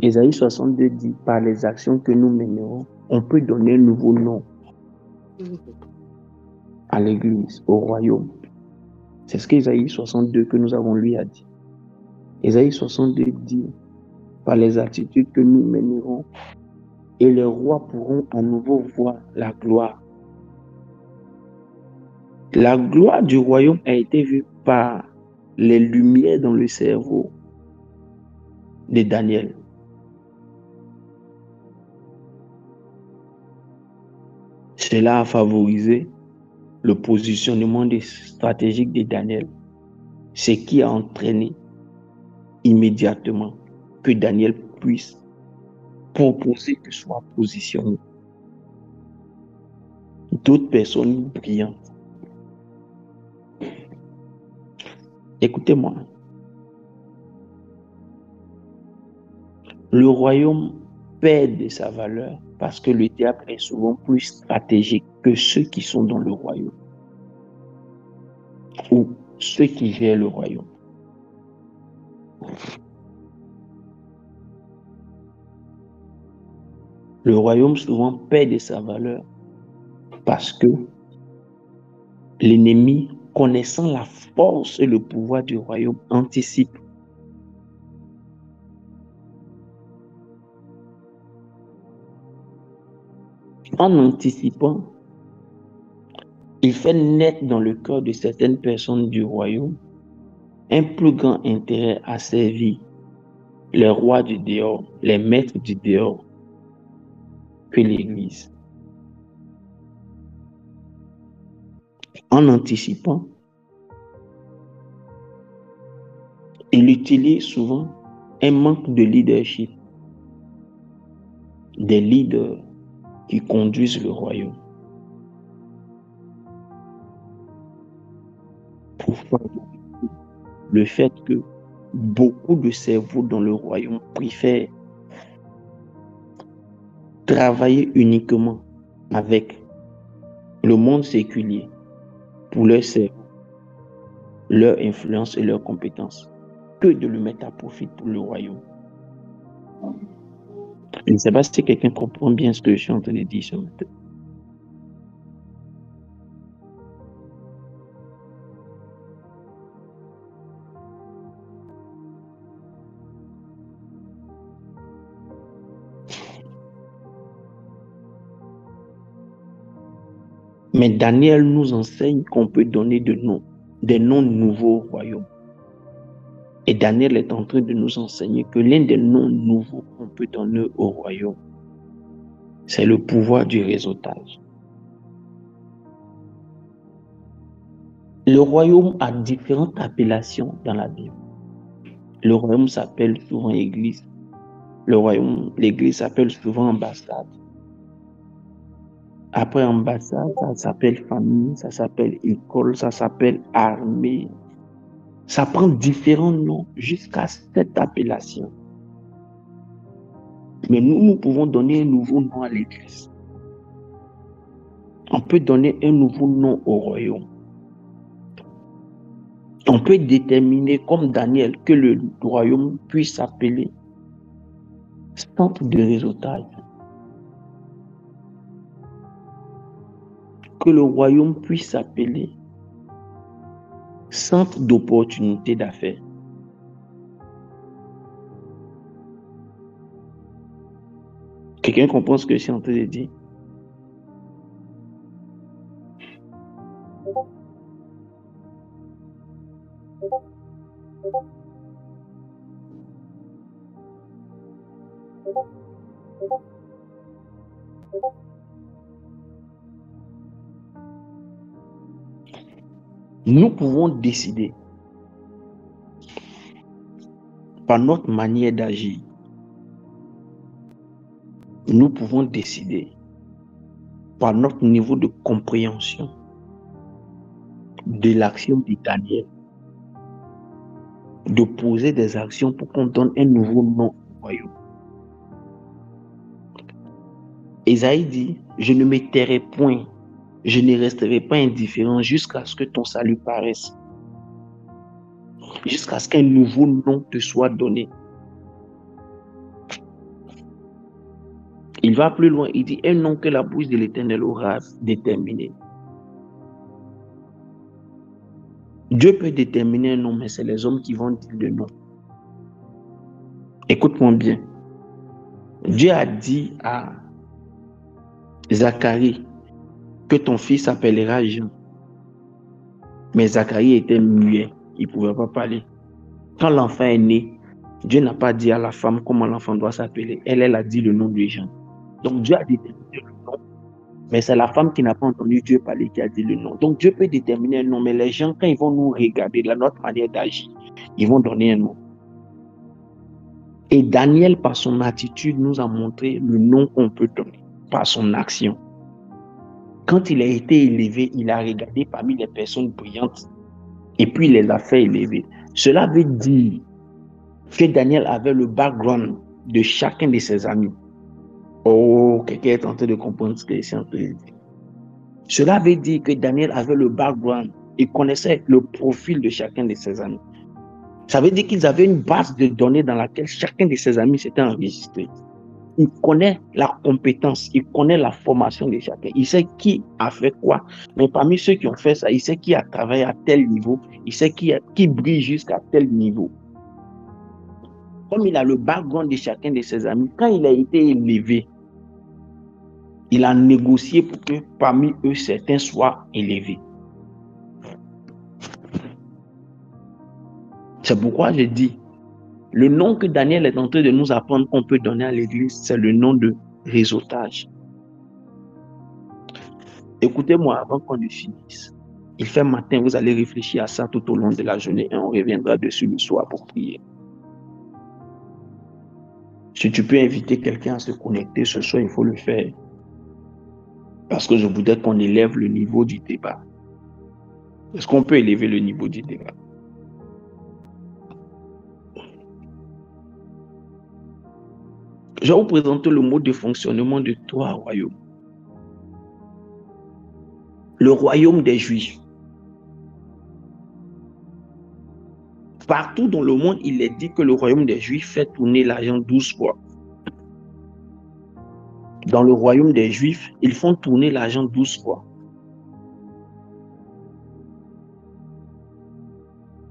Ésaïe 62 dit, par les actions que nous mènerons, on peut donner un nouveau nom à l'Église, au royaume. C'est ce qu'Ésaïe 62 que nous avons lu a dit. Ésaïe 62 dit, par les attitudes que nous mènerons, et les rois pourront à nouveau voir la gloire. La gloire du royaume a été vue par les lumières dans le cerveau de Daniel. Cela a favorisé le positionnement stratégique de Daniel, ce qui a entraîné immédiatement que Daniel puisse proposer que soit positionné d'autres personnes brillantes. Écoutez-moi. Le royaume perd de sa valeur parce que le diable est souvent plus stratégique que ceux qui sont dans le royaume ou ceux qui gèrent le royaume. Le royaume souvent perd de sa valeur parce que l'ennemi, connaissant la force et le pouvoir du royaume, anticipe. En anticipant, il fait naître dans le cœur de certaines personnes du royaume un plus grand intérêt à servir les rois du dehors, les maîtres du dehors, que l'Église. En anticipant, il utilise souvent un manque de leadership, des leaders qui conduisent le royaume, pour favoriser le fait que beaucoup de cerveaux dans le royaume préfèrent travailler uniquement avec le monde séculier pour leur cerveau, leur influence et leurs compétences, que de le mettre à profit pour le royaume. Je ne sais pas si quelqu'un comprend bien ce que je suis en train de dire ce matin. Mais Daniel nous enseigne qu'on peut donner des noms nouveaux au royaume. Et Daniel est en train de nous enseigner que l'un des noms nouveaux qu'on peut donner au royaume, c'est le pouvoir du réseautage. Le royaume a différentes appellations dans la Bible. Le royaume s'appelle souvent église. L'église s'appelle souvent ambassade. Après ambassade, ça s'appelle famille, ça s'appelle école, ça s'appelle armée. Ça prend différents noms jusqu'à cette appellation. Mais nous pouvons donner un nouveau nom à l'église. On peut donner un nouveau nom au royaume. On peut déterminer, comme Daniel, que le royaume puisse s'appeler centre de réseautage. Que le royaume puisse s'appeler centre d'opportunité d'affaires. Quelqu'un comprend ce que je suis en train de dire? Nous pouvons décider par notre manière d'agir. Nous pouvons décider par notre niveau de compréhension de l'action de Daniel de poser des actions pour qu'on donne un nouveau nom au royaume. Ésaïe dit, je ne me tairai point, je ne resterai pas indifférent jusqu'à ce que ton salut paraisse, jusqu'à ce qu'un nouveau nom te soit donné. Il va plus loin, il dit, un nom que la bouche de l'Éternel aura déterminé. Dieu peut déterminer un nom, mais c'est les hommes qui vont dire le nom. Écoute-moi bien. Dieu a dit à Zacharie que ton fils s'appellera Jean. Mais Zacharie était muet, il ne pouvait pas parler. Quand l'enfant est né, Dieu n'a pas dit à la femme comment l'enfant doit s'appeler. Elle a dit le nom de Jean. Donc Dieu a déterminé le nom, mais c'est la femme qui n'a pas entendu Dieu parler qui a dit le nom. Donc Dieu peut déterminer un nom, mais les gens, quand ils vont nous regarder, notre manière d'agir, ils vont donner un nom. Et Daniel, par son attitude, nous a montré le nom qu'on peut donner, par son action. Quand il a été élevé, il a regardé parmi les personnes brillantes et puis il les a fait élever. Cela veut dire que Daniel avait le background de chacun de ses amis. Oh, quelqu'un est en train de comprendre ce que je suis en train de dire. Cela veut dire que Daniel avait le background, il connaissait le profil de chacun de ses amis. Ça veut dire qu'ils avaient une base de données dans laquelle chacun de ses amis s'était enregistré. Il connaît la compétence, il connaît la formation de chacun. Il sait qui a fait quoi. Mais parmi ceux qui ont fait ça, il sait qui a travaillé à tel niveau. Il sait qui brille jusqu'à tel niveau. Comme il a le background de chacun de ses amis, quand il a été élevé, il a négocié pour que parmi eux, certains soient élevés. C'est pourquoi je dis, le nom que Daniel est en train de nous apprendre qu'on peut donner à l'église, c'est le nom de réseautage. Écoutez-moi avant qu'on ne finisse. Il fait matin, vous allez réfléchir à ça tout au long de la journée et on reviendra dessus le soir pour prier. Si tu peux inviter quelqu'un à se connecter ce soir, il faut le faire. Parce que je voudrais qu'on élève le niveau du débat. Est-ce qu'on peut élever le niveau du débat? Je vais vous présenter le mode de fonctionnement de trois royaumes. Le royaume des Juifs. Partout dans le monde, il est dit que le royaume des Juifs fait tourner l'argent 12 fois. Dans le royaume des Juifs, ils font tourner l'argent 12 fois.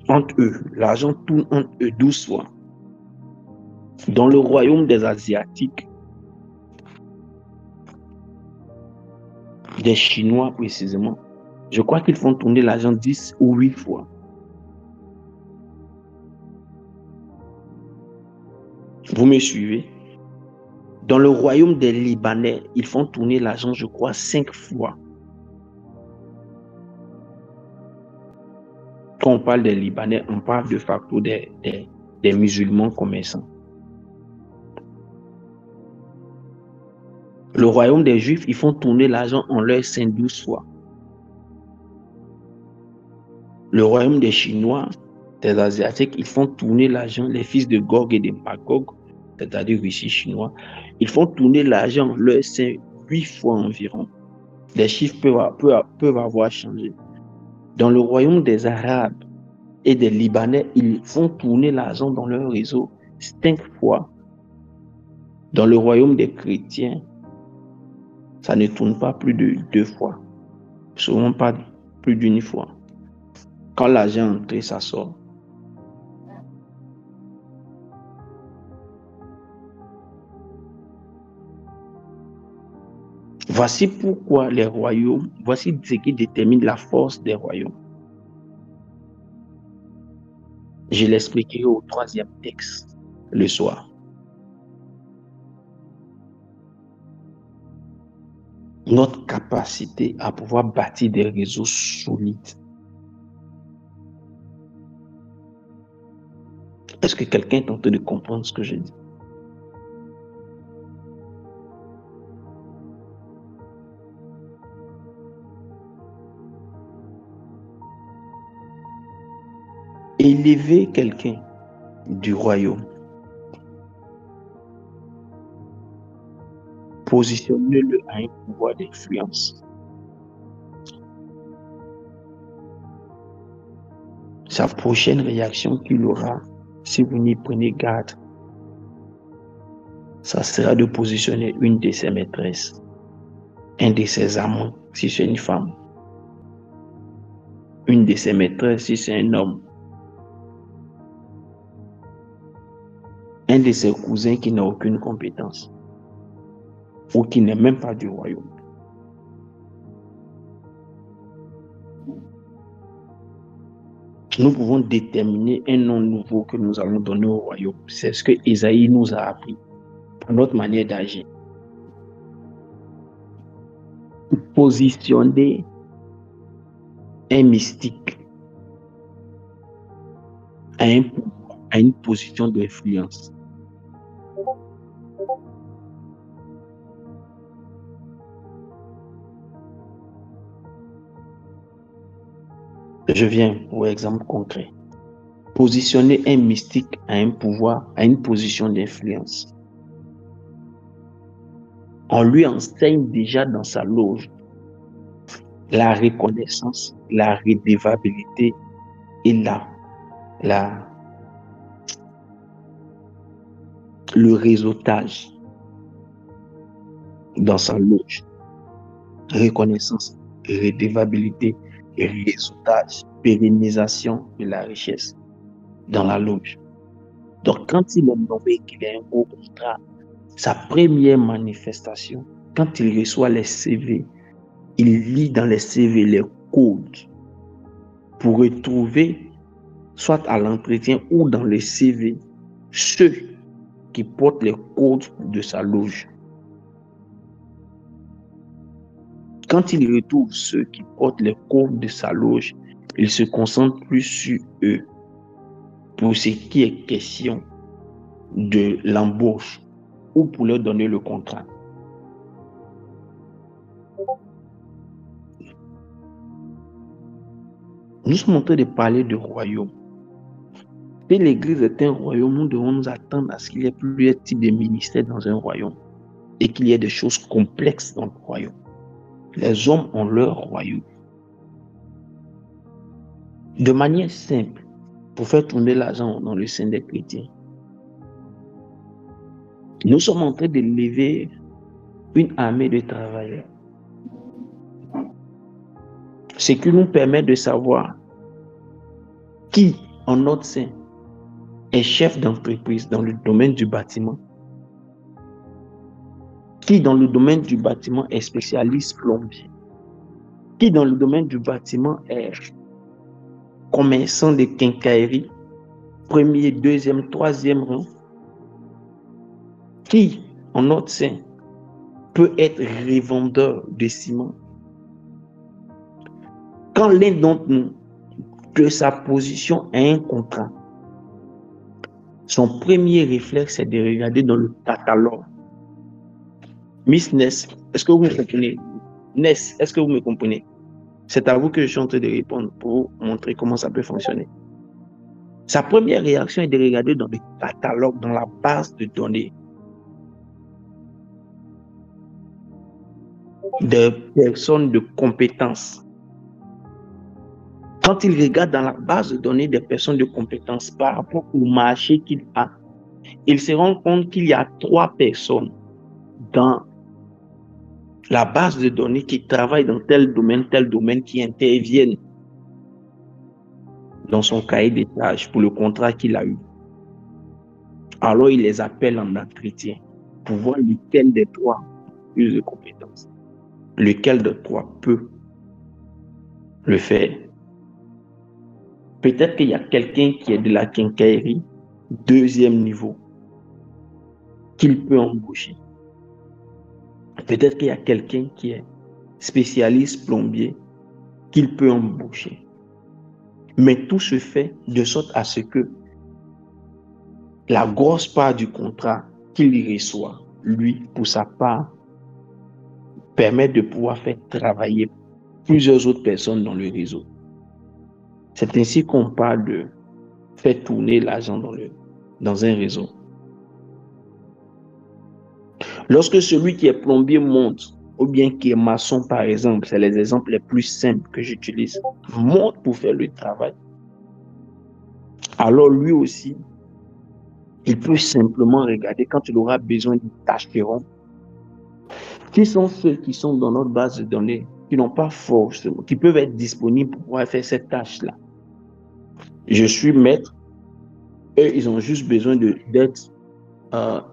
Entre eux, l'argent tourne entre eux 12 fois. Dans le royaume des Asiatiques, des Chinois précisément, je crois qu'ils font tourner l'argent 10 ou 8 fois. Vous me suivez? Dans le royaume des Libanais, ils font tourner l'argent, je crois, 5 fois. Quand on parle des Libanais, on parle de facto des musulmans commerçants. Le royaume des Juifs, ils font tourner l'argent en leur sein 12 fois. Le royaume des Chinois, des Asiatiques, ils font tourner l'argent, les fils de Gog et de Magog, c'est-à-dire Russie chinois, ils font tourner l'argent en leur sein 8 fois environ. Les chiffres peuvent avoir changé. Dans le royaume des Arabes et des Libanais, ils font tourner l'argent dans leur réseau 5 fois. Dans le royaume des chrétiens, ça ne tourne pas plus de 2 fois. Souvent pas plus d'une fois. Quand l'argent est entré, ça sort. Voici pourquoi les royaumes, voici ce qui détermine la force des royaumes. Je l'expliquerai au 3e texte le soir. Notre capacité à pouvoir bâtir des réseaux solides. Est-ce que quelqu'un est en train de comprendre ce que je dis? Élever quelqu'un du royaume, positionnez-le à un pouvoir d'influence. Sa prochaine réaction qu'il aura, si vous n'y prenez garde, ça sera de positionner une de ses maîtresses, un de ses amants, si c'est une femme, une de ses maîtresses, si c'est un homme, un de ses cousins qui n'a aucune compétence ou qui n'est même pas du royaume. Nous pouvons déterminer un nom nouveau que nous allons donner au royaume. C'est ce que Isaïe nous a appris par notre manière d'agir. Positionner un mystique à une position d'influence. Je viens pour exemple concret. Positionner un mystique à un pouvoir, à une position d'influence. On lui enseigne déjà dans sa loge la reconnaissance, la redevabilité et le réseautage dans sa loge. Reconnaissance, redevabilité, réseautage, pérennisation de la richesse dans la loge. Donc, quand il est nommé qu'il a un gros contrat, sa première manifestation, quand il reçoit les CV, il lit dans les CV les codes pour retrouver, soit à l'entretien ou dans les CV, ceux qui portent les codes de sa loge. Quand il retrouve ceux qui portent les codes de sa loge, il se concentre plus sur eux pour ce qui est question de l'embauche ou pour leur donner le contrat. Nous sommes en train de parler de royaume. Si l'Église est un royaume, nous devons nous attendre à ce qu'il y ait plusieurs types de ministères dans un royaume et qu'il y ait des choses complexes dans le royaume. Les hommes ont leur royaume. De manière simple, pour faire tourner l'argent dans le sein des chrétiens. Nous sommes en train de lever une armée de travailleurs. Ce qui nous permet de savoir qui, en notre sein, est chef d'entreprise dans le domaine du bâtiment, qui, dans le domaine du bâtiment, est spécialiste plombier, qui, dans le domaine du bâtiment, est commerçant de quincaillerie, premier, deuxième, troisième rang, qui, en notre sein, peut être revendeur de ciment. Quand l'un d'entre nous, de sa position a un contrat, son premier réflexe est de regarder dans le catalogue. Miss Ness, est-ce que vous me comprenez? Ness, est-ce que vous me comprenez? C'est à vous que je suis en train de répondre pour vous montrer comment ça peut fonctionner. Sa première réaction est de regarder dans le catalogue, dans la base de données des personnes de compétences. Quand il regarde dans la base de données des personnes de compétences par rapport au marché qu'il a, il se rend compte qu'il y a 3 personnes dans la base de données qui travaillent dans tel domaine, qui interviennent dans son cahier des tâches pour le contrat qu'il a eu. Alors, il les appelle en entretien pour voir lequel des 3 a plus de compétences, lequel de 3 peut le faire. Peut-être qu'il y a quelqu'un qui est de la quincaillerie, 2e niveau, qu'il peut embaucher. Peut-être qu'il y a quelqu'un qui est spécialiste plombier, qu'il peut embaucher. Mais tout se fait de sorte à ce que la grosse part du contrat qu'il reçoit, lui, pour sa part, permet de pouvoir faire travailler plusieurs autres personnes dans le réseau. C'est ainsi qu'on parle de faire tourner l'argent dans un réseau. Lorsque celui qui est plombier monte, ou bien qui est maçon par exemple, c'est les exemples les plus simples que j'utilise, monte pour faire le travail, alors lui aussi, il peut simplement regarder quand il aura besoin de tâcherons. Qui sont ceux qui sont dans notre base de données, qui n'ont pas forcément, qui peuvent être disponibles pour pouvoir faire cette tâche-là. Je suis maître, eux, ils ont juste besoin d'être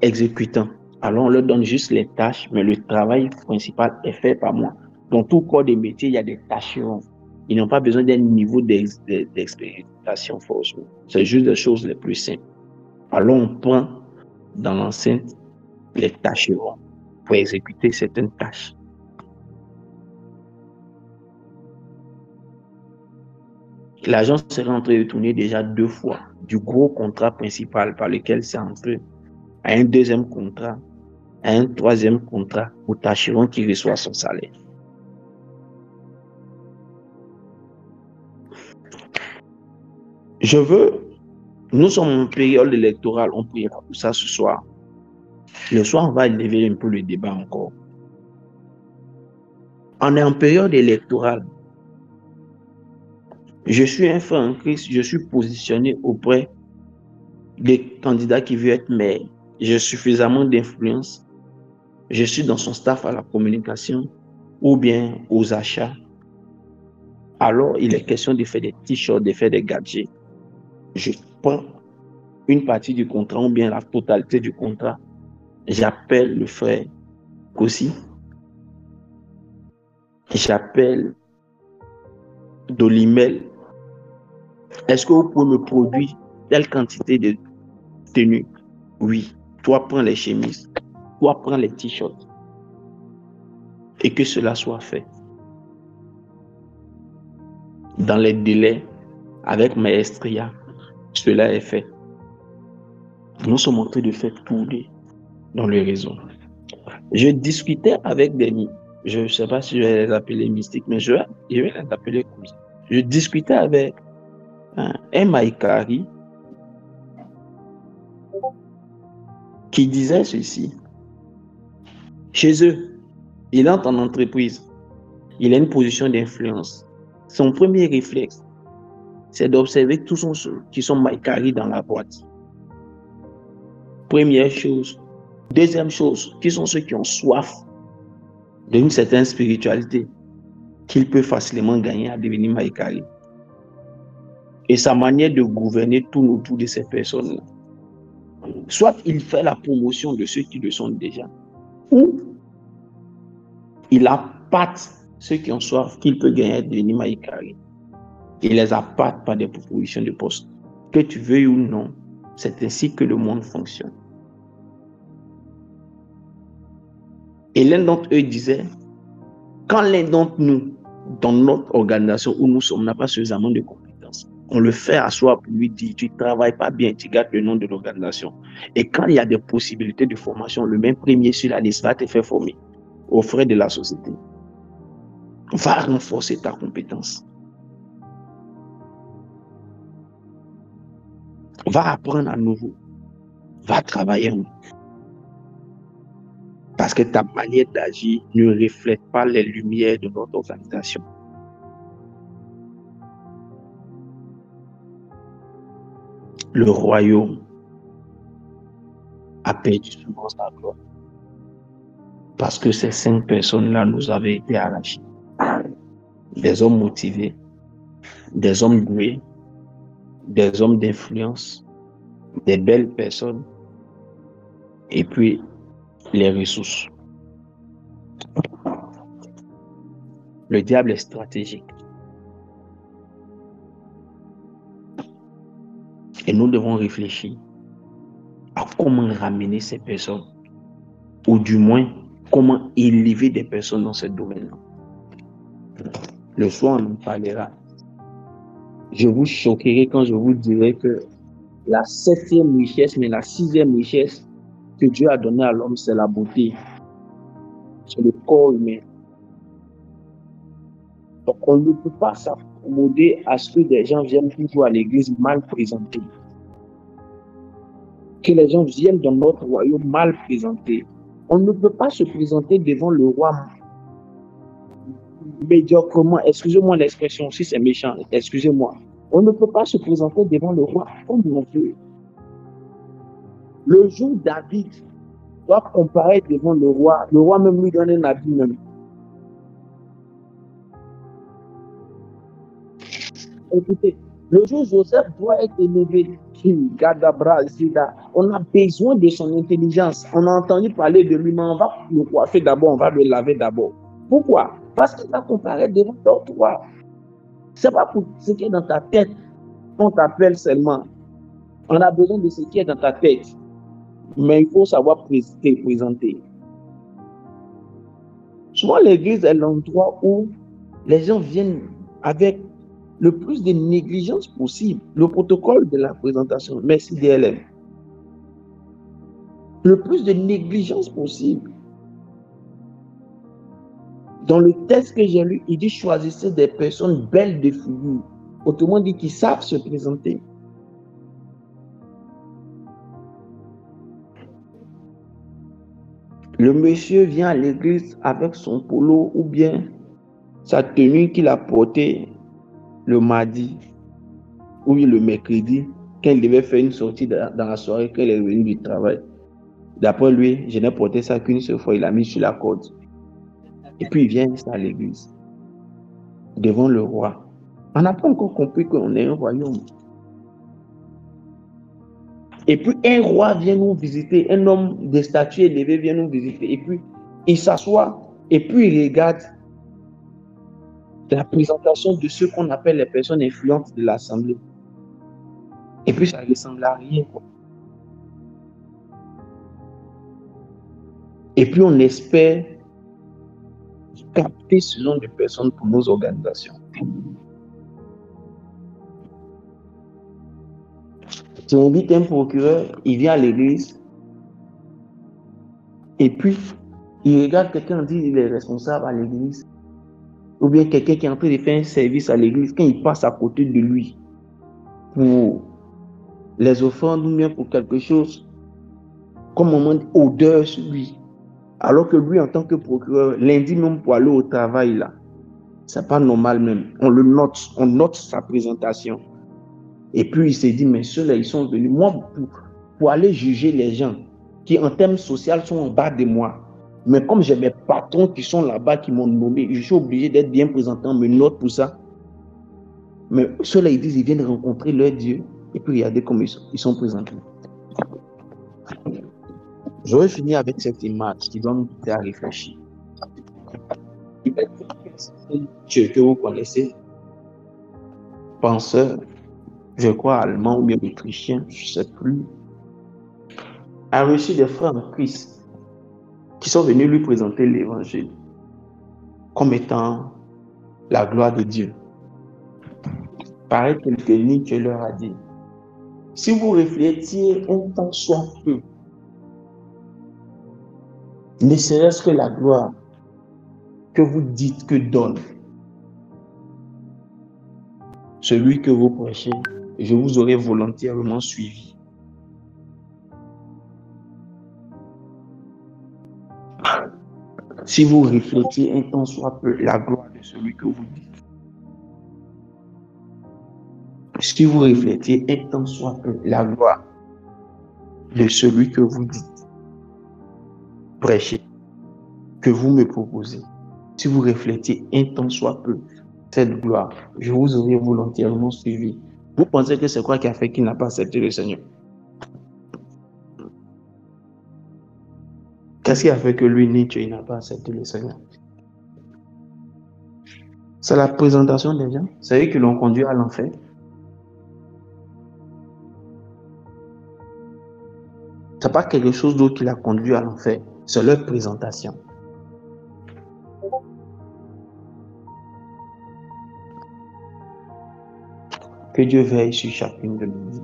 exécutants. Alors, on leur donne juste les tâches, mais le travail principal est fait par moi. Dans tout corps de métier, il y a des tâcherons. Ils n'ont pas besoin d'un niveau d'expérimentation forcément. C'est juste des choses les plus simples. Alors, on prend dans l'enceinte les tâcherons pour exécuter certaines tâches. L'argent sera en train de tourner déjà 2 fois du gros contrat principal par lequel c'est entré à un 2e contrat, à un 3e contrat au tâcheron qui reçoit son salaire. Nous sommes en période électorale, on priera pour ça ce soir. Le soir, on va élever un peu le débat encore. On est en période électorale. Je suis un frère en Christ, je suis positionné auprès des candidats qui veulent être maire. J'ai suffisamment d'influence. Je suis dans son staff à la communication ou bien aux achats. Alors, il est question de faire des t-shirts, de faire des gadgets. Je prends une partie du contrat ou bien la totalité du contrat. J'appelle le frère Kossi. J'appelle Dolimel. Est-ce que vous pouvez me produire telle quantité de tenues? Oui. Toi, prends les chemises. Toi, prends les t-shirts. Et que cela soit fait. Dans les délais, avec maestria, cela est fait. Nous sommes en train de faire tourner dans le réseau. Je discutais avec des, je ne sais pas si je vais les appeler mystiques, mais je vais les appeler comme ça. Je discutais avec un Maïkari qui disait ceci. Chez eux, il entre en entreprise, il a une position d'influence. Son premier réflexe, c'est d'observer tous ceux qui sont Maïkari dans la boîte. Première chose. Deuxième chose, qui sont ceux qui ont soif d'une certaine spiritualité qu'il peut facilement gagner à devenir Maïkari. Et sa manière de gouverner tourne autour de ces personnes-là. Soit il fait la promotion de ceux qui le sont déjà, ou il appâte ceux qui ont soif qu'il peut gagner à devenir Maïkari. Il les appâte par des propositions de poste. Que tu veuilles ou non, c'est ainsi que le monde fonctionne. Et l'un d'entre eux disait, quand l'un d'entre nous, dans notre organisation où nous sommes, n'a pas suffisamment de compétences, on le fait asseoir pour lui dire, tu ne travailles pas bien, tu gardes le nom de l'organisation. Et quand il y a des possibilités de formation, le même premier sur la liste va te faire former aux frais de la société. Va renforcer ta compétence. Va apprendre à nouveau. Va travailler. Parce que ta manière d'agir ne reflète pas les lumières de notre organisation. Le royaume a perdu souvent sa gloire. Parce que ces 5 personnes-là nous avaient été arrachées. Des hommes motivés, des hommes doués, des hommes d'influence, des belles personnes, et puis les ressources. Le diable est stratégique. Et nous devons réfléchir à comment ramener ces personnes, ou du moins, comment élever des personnes dans ce domaine-là. Le soir, on en parlera. Je vous choquerai quand je vous dirai que la 7e richesse, mais la 6e richesse que Dieu a donnée à l'homme, c'est la beauté. C'est le corps humain. Donc, on ne peut pas s'accommoder à ce que des gens viennent toujours à l'église mal présentés. Que les gens viennent dans notre royaume mal présentés. On ne peut pas se présenter devant le roi médiocrement. Excusez-moi l'expression, si c'est méchant, excusez-moi. On ne peut pas se présenter devant le roi comme on veut. Le jour David doit comparaître devant le roi même lui donne un habit même. Écoutez, le jour Joseph doit être élevé. On a besoin de son intelligence. On a entendu parler de lui, mais on va le coiffer d'abord, on va le laver d'abord. Pourquoi? Parce qu'il va comparaître devant d'autres rois. Ce n'est pas pour ce qui est dans ta tête qu'on t'appelle seulement. On a besoin de ce qui est dans ta tête. Mais il faut savoir présenter. Souvent, l'église est l'endroit où les gens viennent avec le plus de négligence possible. Le protocole de la présentation, merci DLM. Le plus de négligence possible. Dans le texte que j'ai lu, il dit choisissez des personnes belles de figure. Autrement dit, qui savent se présenter. Le monsieur vient à l'église avec son polo ou bien sa tenue qu'il a portée le mardi ou le mercredi quand il devait faire une sortie dans la soirée quand il est revenu du travail. D'après lui, je n'ai porté ça qu'une seule fois, il a mis sur la corde. Et puis il vient à l'église devant le roi. On n'a pas encore compris qu'on est un royaume. Et puis un roi vient nous visiter, un homme de statut élevé vient nous visiter. Et puis il s'assoit et puis il regarde la présentation de ceux qu'on appelle les personnes influentes de l'assemblée. Et puis ça ne ressemble à rien. Et puis on espère capter ce genre de personnes pour nos organisations. Tu invites un procureur, il vient à l'église, et puis il regarde quelqu'un dit qu'il est responsable à l'église, ou bien quelqu'un qui est en train de faire un service à l'église, quand il passe à côté de lui pour les offrandes ou bien pour quelque chose, comme on demande odeur sur lui, alors que lui en tant que procureur, lundi même pour aller au travail là, c'est pas normal même. On le note, on note sa présentation. Et puis il s'est dit, mais ceux-là, ils sont venus, moi, pour aller juger les gens qui en termes sociaux sont en bas de moi, Mais comme j'ai mes patrons qui sont là-bas, qui m'ont nommé, je suis obligé d'être bien présenté, on me note pour ça. Mais ceux-là, ils disent, ils viennent rencontrer leur Dieu. Et puis regardez comment ils sont présentés. Je vais finir avec cette image qui doit nous aider à réfléchir. Dieu que vous connaissez, penseur, je crois allemand ou bien autrichien, je ne sais plus, a reçu des frères en Christ qui sont venus lui présenter l'évangile comme étant la gloire de Dieu. Paraît-il que Nietzsche leur a dit, si vous réfléchiez un temps soit peu, ne serait-ce que la gloire que vous dites que donne celui que vous prêchez, je vous aurais volontairement suivi. Si vous réfléchissez un temps soit peu la gloire de celui que vous dites. Si vous réfléchissez un temps soit peu la gloire de celui que vous dites, prêchez, que vous me proposez. Si vous réfléchissez un temps soit peu cette gloire, je vous aurais volontairement suivi. Vous pensez que c'est quoi qui a fait qu'il n'a pas accepté le Seigneur? Qu'est-ce qui a fait que lui, Nietzsche, il n'a pas accepté le Seigneur? C'est la présentation des gens. C'est eux qui l'ont conduit à l'enfer. Ce n'est pas quelque chose d'autre qui l'a conduit à l'enfer. C'est leur présentation. Que Dieu veille sur chacune de nous.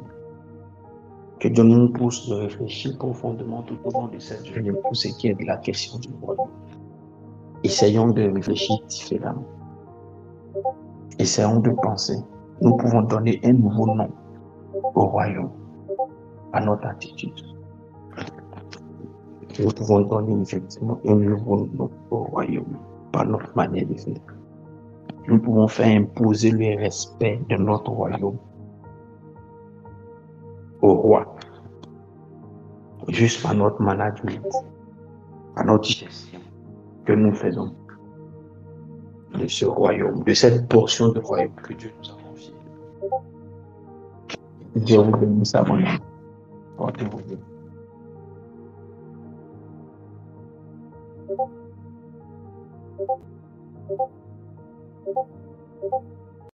Que Dieu nous pousse de réfléchir profondément tout au long de cette journée pour ce qui est de la question du royaume. Essayons de réfléchir différemment. Essayons de penser. Nous pouvons donner un nouveau nom au royaume, à notre attitude. Nous pouvons donner effectivement un nouveau nom au royaume par notre manière de faire. Nous pouvons faire imposer le respect de notre royaume au roi, juste par notre management, par notre gestion que nous faisons de ce royaume, de cette portion de royaume que Dieu nous a confiée. Dieu vous bénisse abondamment. Portez-vous bien.